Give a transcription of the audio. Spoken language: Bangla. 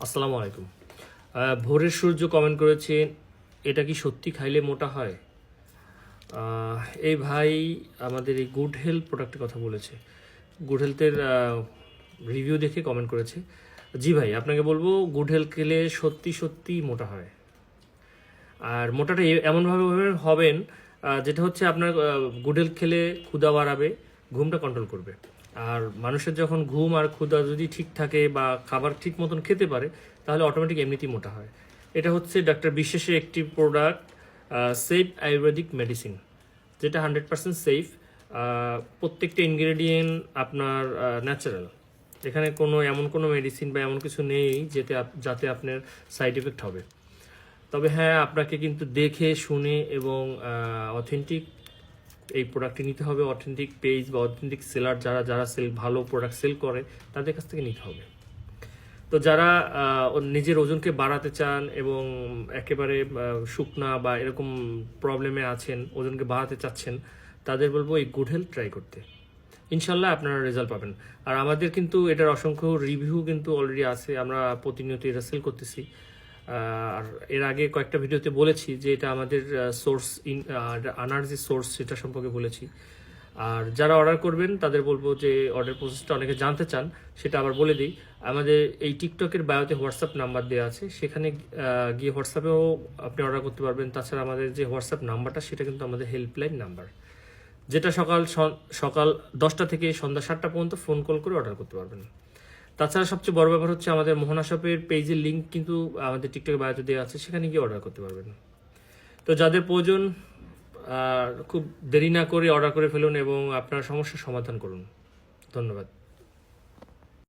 আসসালামু আলাইকুম। ভোরের সূর্য কমেন্ট করেছে, এটা কি সত্যি খাইলে মোটা হয়? এই ভাই আমাদের এই গুড হেলথ প্রোডাক্টের কথা বলেছে। গুড হেলথের রিভিউ দেখে কমেন্ট করেছে। জি ভাই, আপনাকে বলবো গুড হেলথ খেলে সত্যি সত্যি মোটা হয়। আর মোটাটা এমনভাবে হবেন যেটা হচ্ছে আপনার গুড হেলথ খেলে ক্ষুধা বাড়াবে, ঘুমটা কন্ট্রোল করবে। আর মানুষের যখন ঘুম আর ক্ষুধা যদি ঠিক থাকে বা খাবার ঠিক মতন খেতে পারে, তাহলে অটোমেটিক এমনিতেই মোটা হয়। এটা হচ্ছে ডাক্তার বিশ্বাসের একটি প্রোডাক্ট, সেফ আয়ুর্বেদিক মেডিসিন, যেটা 100% সেফ। প্রত্যেকটা ইনগ্রেডিয়েন্ট আপনার ন্যাচারাল। এখানে এমন কোনো মেডিসিন বা এমন কিছু নেই যাতে আপনার সাইড এফেক্ট হবে। তবে হ্যাঁ, আপনাকে কিন্তু দেখে শুনে এবং অথেন্টিক এই প্রোডাক্টটি নিতে হবে। অথেন্টিক পেজ বা অথেন্টিক সেলার যারা যারা ভালো প্রোডাক্ট সেল করে, তাদের কাছ থেকে নিতে হবে। তো যারা নিজের ওজনকে বাড়াতে চান এবং একেবারে শুকনা বা এরকম প্রবলেমে আছেন, ওজনকে বাড়াতে চাচ্ছেন, তাদের বলবো এই গুড হেলথ ট্রাই করতে। ইনশাল্লাহ আপনারা রেজাল্ট পাবেন। আর আমাদের কিন্তু এটার অসংখ্য রিভিউ কিন্তু অলরেডি আছে, আমরা প্রতিনিয়ত এটা সেল করতেছি। আর এর আগে কয়েকটা ভিডিওতে বলেছি যে এটা আমাদের সোর্স আনার যে সোর্স সেটা সম্পর্কে বলেছি। আর যারা অর্ডার করবেন তাদের বলবো যে অর্ডার প্রসেসটা অনেকে জানতে চান, সেটা আবার বলে দিই। আমাদের এই টিকটকের বায়োতে হোয়াটসঅ্যাপ নাম্বার দেওয়া আছে, সেখানে গিয়ে হোয়াটসঅ্যাপেও আপনি অর্ডার করতে পারবেন। তাছাড়া আমাদের যে হোয়াটসঅ্যাপ নাম্বারটা, সেটা কিন্তু আমাদের হেল্পলাইন নাম্বার, যেটা সকাল 10টা থেকে সন্ধ্যা 7টা পর্যন্ত ফোন কল করে অর্ডার করতে পারবেন। তাছাড়া সবচেয়ে বড় ব্যাপার হচ্ছে আমাদের মোহনা শপের পেজের লিঙ্ক কিন্তু আমাদের টিকটক বায়োতে দেওয়া আছে, সেখানে গিয়ে অর্ডার করতে পারবেন। তো যাদের প্রয়োজন, খুব দেরি না করে অর্ডার করে ফেলুন এবং আপনার সমস্যার সমাধান করুন। ধন্যবাদ।